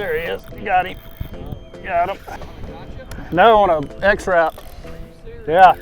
There he is. Got him. Got him. No, on a X-Wrap. Yeah.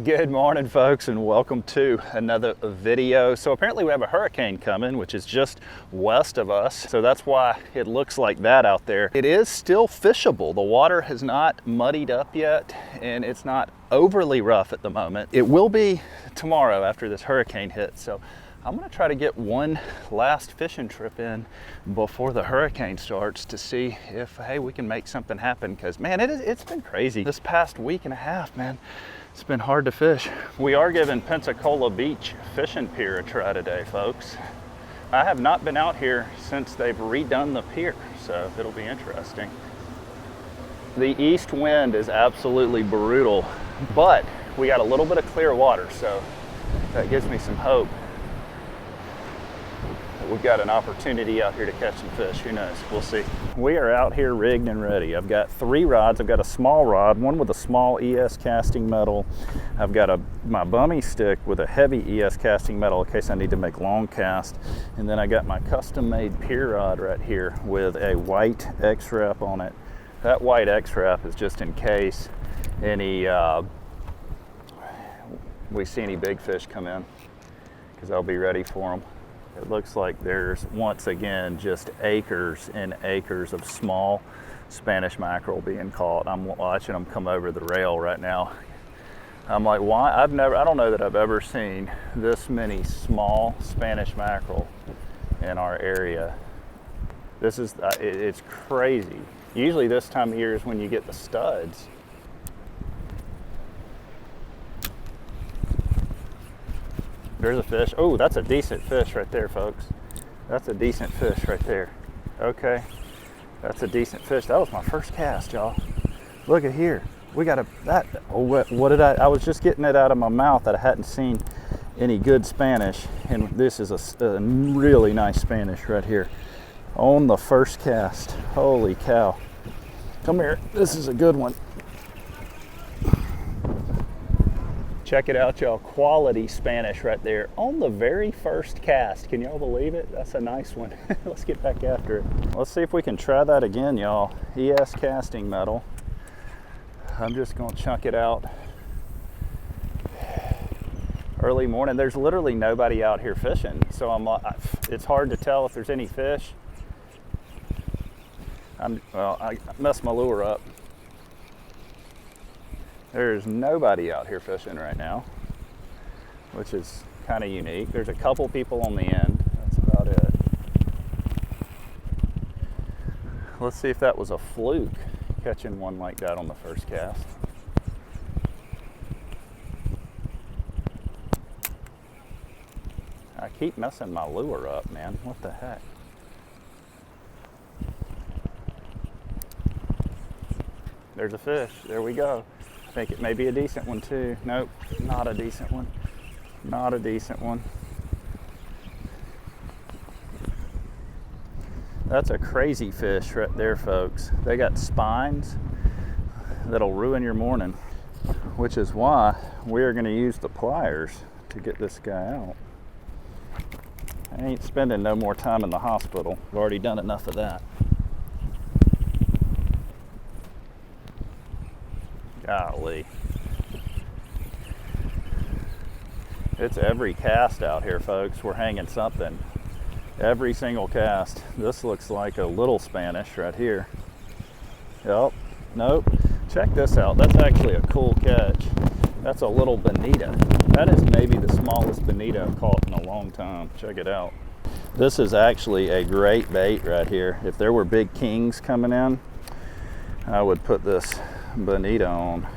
Good morning, folks, and welcome to another video. So apparently we have a hurricane coming, which is just west of us. So that's why it looks like that out there. It is still fishable. The water has not muddied up yet, and it's not overly rough at the moment. It will be tomorrow after this hurricane hits. So I'm gonna try to get one last fishing trip in before the hurricane starts to see if, hey, we can make something happen. Because man, it's been crazy this past week and a half, man. It's been hard to fish. We are giving Pensacola Beach Fishing Pier a try today, folks. I have not been out here since they've redone the pier, so it'll be interesting. The east wind is absolutely brutal, but we got a little bit of clear water, so that gives me some hope. We've got an opportunity out here to catch some fish. Who knows? We'll see. We are out here rigged and ready. I've got 3 rods. I've got a small rod, one with a small ES casting metal. I've got my bummy stick with a heavy ES casting metal in case I need to make long cast. And then I got my custom-made pier rod right here with a white X-Wrap on it. That white X-Wrap is just in case we see any big fish come in, because I'll be ready for them. It looks like there's, once again, just acres and acres of small Spanish mackerel being caught. I'm watching them come over the rail right now. I'm like, why? I don't know that I've ever seen this many small Spanish mackerel in our area. This is, it's crazy. Usually this time of year is when you get the studs. There's a fish. Oh, that's a decent fish right there, folks. That's a decent fish right there. Okay, that's a decent fish. That was my first cast, y'all. Look at here. We got what did I was just getting it out of my mouth that I hadn't seen any good Spanish, and this is a really nice Spanish right here on the first cast. Holy cow. Come here. This is a good one. Check it out, y'all. Quality Spanish right there on the very first cast. Can y'all believe it? That's a nice one. Let's get back after it. Let's see if we can try that again, y'all. ES casting metal. I'm just gonna chunk it out. Early morning. There's literally nobody out here fishing, so it's hard to tell if there's any fish. I messed my lure up. There's nobody out here fishing right now, which is kind of unique. There's a couple people on the end. That's about it. Let's see if that was a fluke, catching one like that on the first cast. I keep messing my lure up, man. What the heck? There's a fish. There we go. I think it may be a decent one too. Nope, not a decent one. Not a decent one. That's a crazy fish right there, folks. They got spines that'll ruin your morning, which is why we're going to use the pliers to get this guy out. I ain't spending no more time in the hospital. I've already done enough of that. Golly. It's every cast out here, folks. We're hanging something. Every single cast. This looks like a little Spanish right here. Yep. Nope. Check this out. That's actually a cool catch. That's a little bonita. That is maybe the smallest bonita I've caught in a long time. Check it out. This is actually a great bait right here. If there were big kings coming in, I would put this bonita on.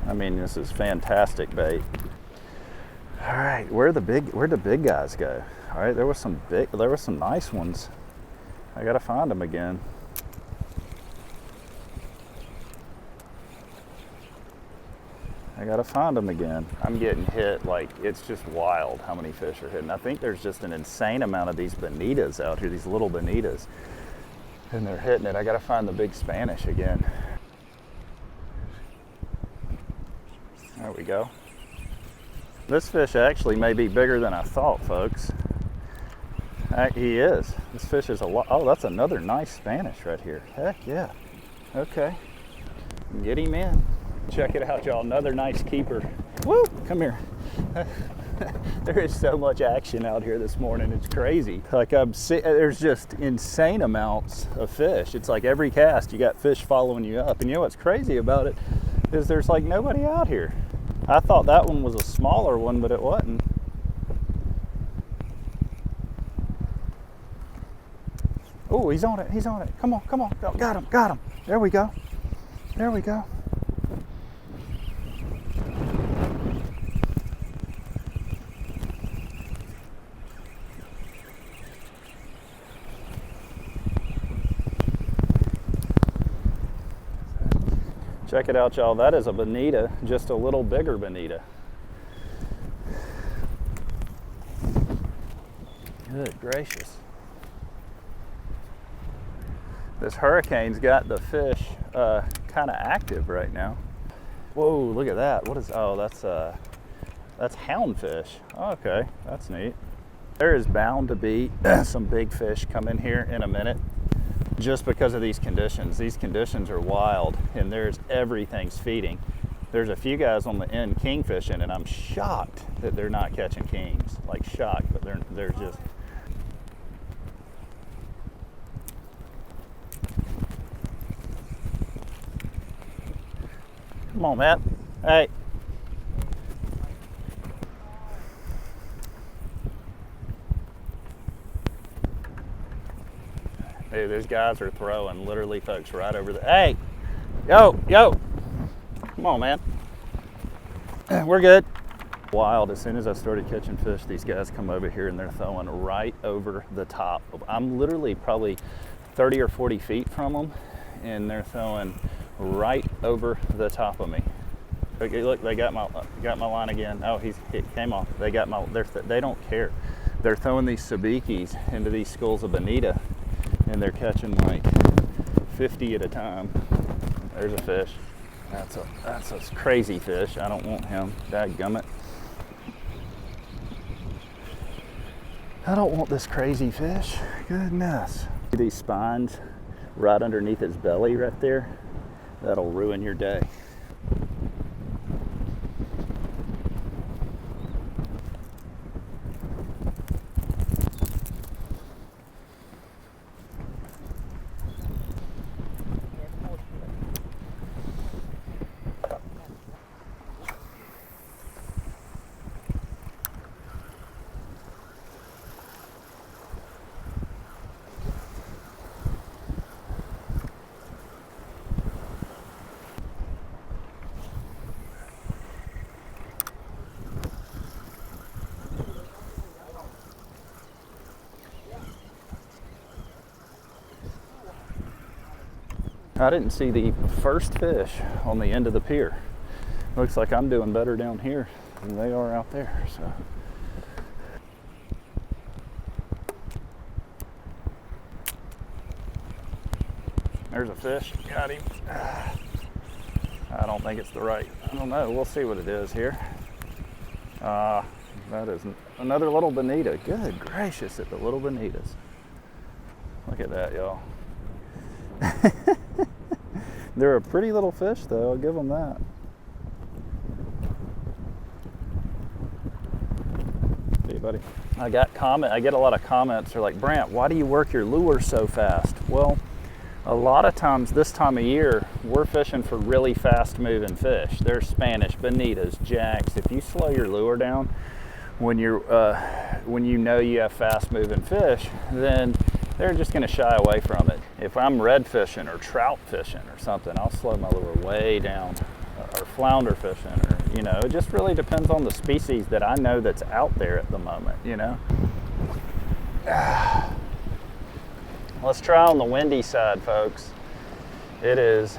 I mean, this is fantastic bait. All right, where'd the big guys go? All right, there were some nice ones. I gotta find them again. I gotta find them again. I'm getting hit like it's just wild how many fish are hitting. I think there's just an insane amount of these bonitas out here, these little bonitas. And they're hitting it. I gotta find the big Spanish again. There we go. This fish actually may be bigger than I thought, folks. He is. This fish is a lot. Oh, that's another nice Spanish right here. Heck yeah. Okay. Get him in. Check it out, y'all. Another nice keeper. Woo! Come here. There is so much action out here this morning. It's crazy. Like there's just insane amounts of fish. It's like every cast you got fish following you up. And you know what's crazy about it is there's like nobody out here. I thought that one was a smaller one, but it wasn't. Oh, he's on it. He's on it. Come on, come on. Got him, got him. There we go. There we go. Check it out, y'all. That is a bonita, just a little bigger bonita. Good gracious. This hurricane's got the fish kind of active right now. Whoa, look at that. What is, oh, that's houndfish. Okay, that's neat. There is bound to be some big fish coming here in a minute just because of these conditions. These conditions are wild and everything's feeding. There's a few guys on the end king fishing and I'm shocked that they're not catching kings. Like shocked, but they're just. Come on, Matt. Hey. Dude, these guys are throwing literally, folks, right over the. Hey, yo. Come on, man. We're good. Wild. As soon as I started catching fish, these guys come over here and they're throwing right over the top. I'm literally probably 30 or 40 feet from them, and they're throwing right over the top of me. Okay, look, they got my line again. Oh, it came off. They got my. They don't care. They're throwing these sabikis into these schools of bonita, and they're catching like 50 at a time. There's a fish. That's a crazy fish. I don't want him. Dadgummit. I don't want this crazy fish. Goodness. See these spines right underneath his belly right there? That'll ruin your day. I didn't see the first fish on the end of the pier. Looks like I'm doing better down here than they are out there. So. There's a fish. Got him. I don't think it's the right. I don't know. We'll see what it is here. That is another little bonita. Good gracious at the little bonitas. Look at that, y'all. They're a pretty little fish, though. I'll give them that. Hey, buddy. I get a lot of comments. They're like, Brant, why do you work your lure so fast? Well, a lot of times this time of year, we're fishing for really fast-moving fish. There's Spanish, bonitas, jacks. If you slow your lure down when you know you have fast-moving fish, then they're just going to shy away from it. If I'm red fishing or trout fishing or something, I'll slow my lure way down, or flounder fishing, or it just really depends on the species that I know that's out there at the moment. Let's try on the windy side, folks. It is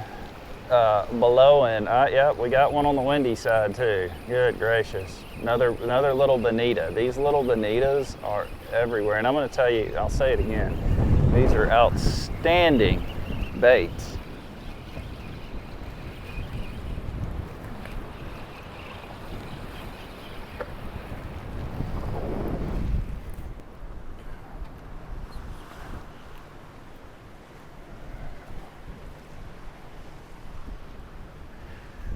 blowing. Yep, we got one on the windy side too. Good gracious. Another little bonita. These little bonitas are everywhere. And I'm going to tell you, I'll say it again. These are outstanding baits.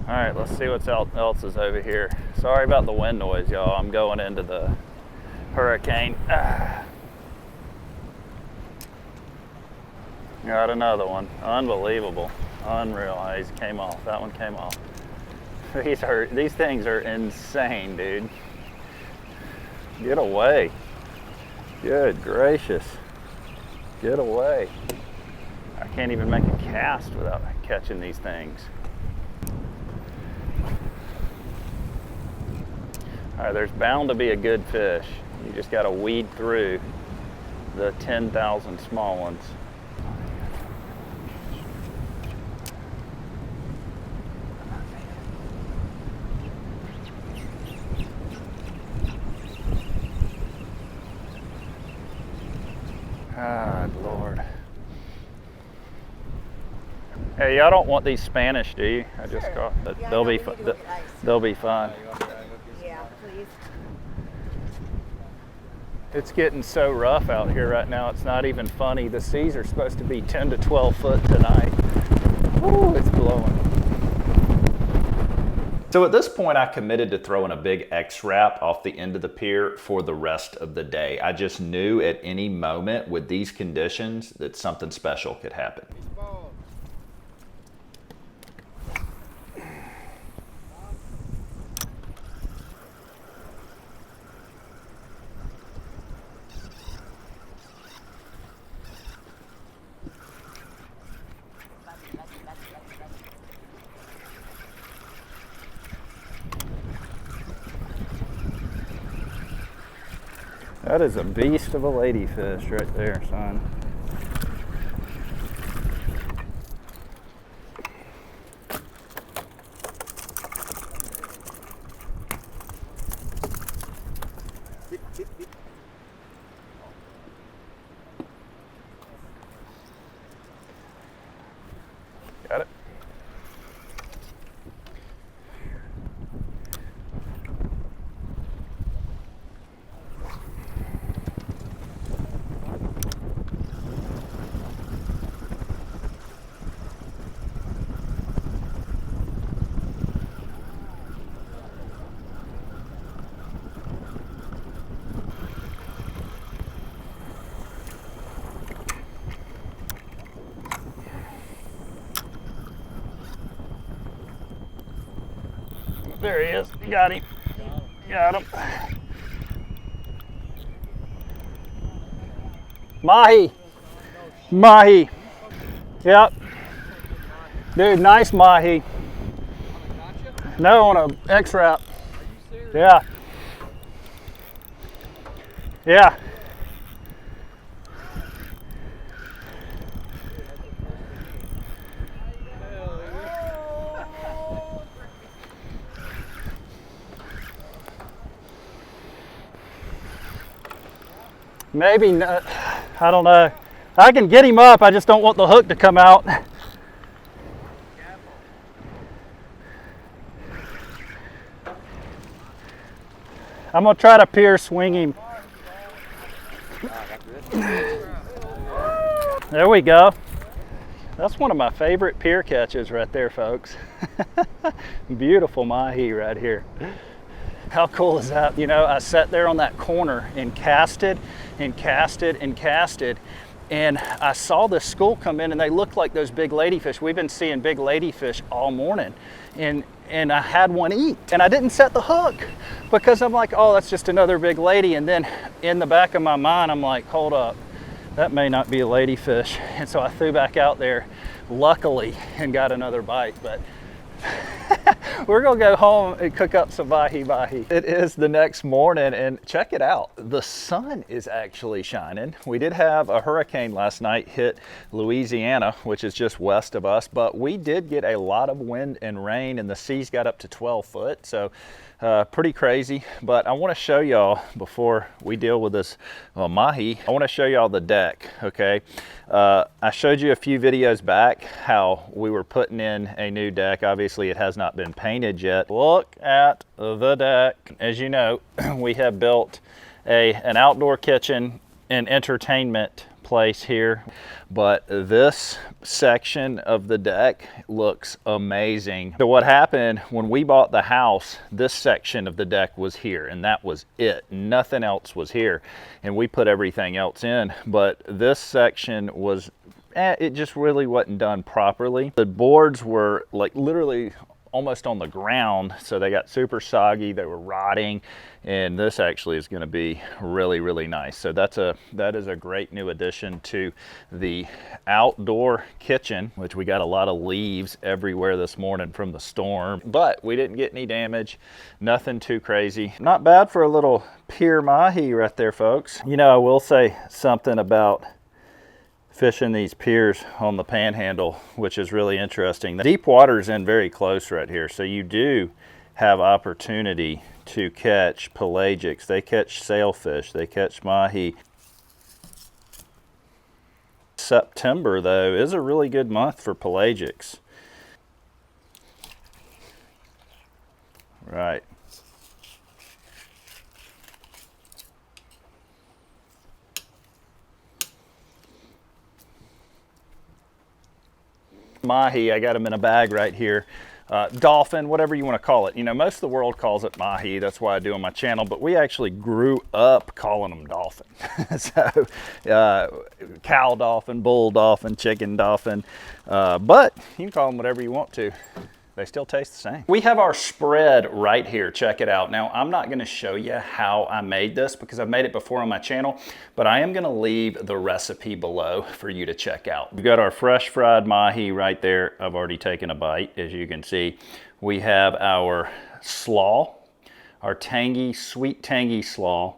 All right, let's see what else is over here. Sorry about the wind noise, y'all. I'm going into the hurricane. Got another one. Unbelievable. Unreal. He came off. That one came off. These things are insane, dude. Get away. Good gracious. Get away. I can't even make a cast without catching these things. All right, there's bound to be a good fish. You just got to weed through the 10,000 small ones. God, Lord. Hey, y'all don't want these Spanish, do you? I just caught, but yeah, they'll be fine. Yeah, please. It's getting so rough out here right now, it's not even funny. The seas are supposed to be 10 to 12 foot tonight. Woo, it's blowing. So at this point, I committed to throwing a big X-Wrap off the end of the pier for the rest of the day. I just knew at any moment with these conditions that something special could happen. That is a beast of a ladyfish right there, son. Got it. There he is. Got him. Got him. Mahi. Mahi. Yep. Dude, nice Mahi. No, on a X-Wrap. Yeah. Yeah. Maybe not, I don't know. I can get him up, I just don't want the hook to come out. I'm gonna try to Pier swing him. There we go. That's one of my favorite Pier catches right there, folks. Beautiful Mahi right here. How cool is that? You know, I sat there on that corner and casted and casted and casted, and I saw this school come in and they looked like those big ladyfish. We've been seeing big ladyfish all morning, and I had one eat, and I didn't set the hook because I'm like, oh, that's just another big lady. And then in the back of my mind, I'm like, hold up, that may not be a ladyfish. And so I threw back out there, luckily, and got another bite. But we're gonna go home and cook up some mahi-mahi. It is the next morning, and check it out. The sun is actually shining. We did have a hurricane last night hit Louisiana, which is just west of us, but we did get a lot of wind and rain, and the seas got up to 12 foot. So Pretty crazy, but I want to show y'all before we deal with this mahi. I want to show y'all the deck, okay? I showed you a few videos back how we were putting in a new deck. Obviously, it has not been painted yet. Look at the deck. As you know, we have built an outdoor kitchen and entertainment place here, but this section of the deck looks amazing. So what happened when we bought the house, this section of the deck was here and that was it. Nothing else was here, and we put everything else in, but this section was it just really wasn't done properly. The boards were like literally almost on the ground, so they got super soggy, they were rotting, and this actually is going to be really, really nice. So that is a great new addition to the outdoor kitchen, which we got a lot of leaves everywhere this morning from the storm, but we didn't get any damage, nothing too crazy. Not bad for a little Pier Mahi right there, folks. You know, I will say something about fishing these piers on the panhandle, which is really interesting. The deep water's in very close right here, so you do have opportunity to catch pelagics. They catch sailfish, they catch mahi. September, though, is a really good month for pelagics. Right. Mahi, I got them in a bag right here. Dolphin, whatever you want to call it. You know, most of the world calls it mahi. That's why I do on my channel, but we actually grew up calling them dolphin. So cow dolphin, bull dolphin, chicken dolphin, but you can call them whatever you want to. They still taste the same. We have our spread right here. Check it out. Now, I'm not going to show you how I made this because I've made it before on my channel, but I am going to leave the recipe below for you to check out. We've got our fresh fried mahi right there. I've already taken a bite, as you can see. We have our slaw, our tangy, sweet tangy slaw.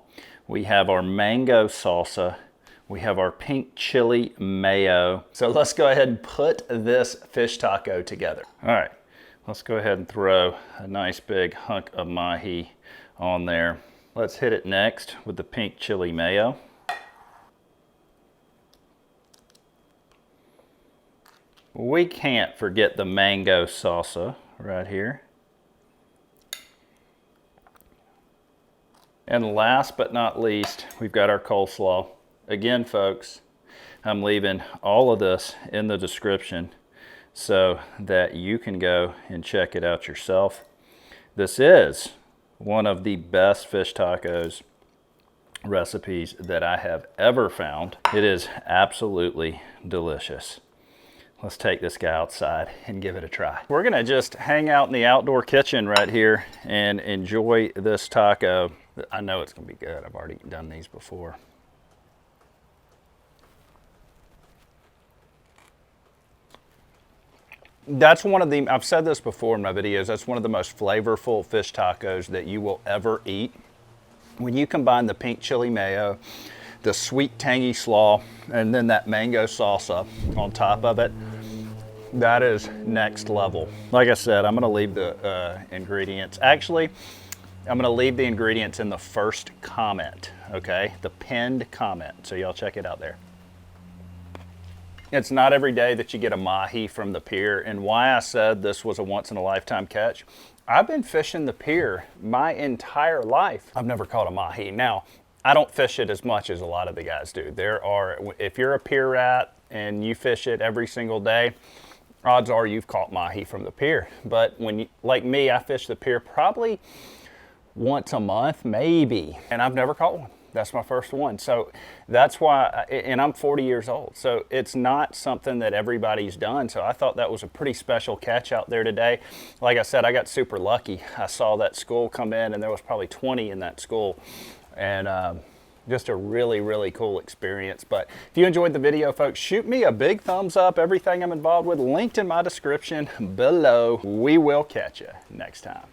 We have our mango salsa. We have our pink chili mayo. So let's go ahead and put this fish taco together. All right. Let's go ahead and throw a nice big hunk of mahi on there. Let's hit it next with the pink chili mayo. We can't forget the mango salsa right here. And last but not least, we've got our coleslaw. Again, folks, I'm leaving all of this in the description so that you can go and check it out yourself. This is one of the best fish tacos recipes that I have ever found. It is absolutely delicious. Let's take this guy outside and give it a try. We're gonna just hang out in the outdoor kitchen right here and enjoy this taco. I know it's gonna be good. I've already done these before. That's one of the, I've said this before in my videos, that's one of the most flavorful fish tacos that you will ever eat. When you combine the pink chili mayo, the sweet tangy slaw, and then that mango salsa on top of it, that is next level. Like I said, I'm gonna leave the ingredients. Actually, I'm gonna leave the ingredients in the first comment, okay? The pinned comment, so y'all check it out there. It's not every day that you get a mahi from the pier, and why I said this was a once-in-a-lifetime catch, I've been fishing the pier my entire life. I've never caught a mahi. Now, I don't fish it as much as a lot of the guys do. If you're a pier rat and you fish it every single day, odds are you've caught mahi from the pier. But like me, I fish the pier probably once a month, maybe, and I've never caught one. That's my first one. So that's why, and I'm 40 years old. So it's not something that everybody's done. So I thought that was a pretty special catch out there today. Like I said, I got super lucky. I saw that school come in and there was probably 20 in that school. And just a really, really cool experience. But if you enjoyed the video, folks, shoot me a big thumbs up. Everything I'm involved with linked in my description below. We will catch you next time.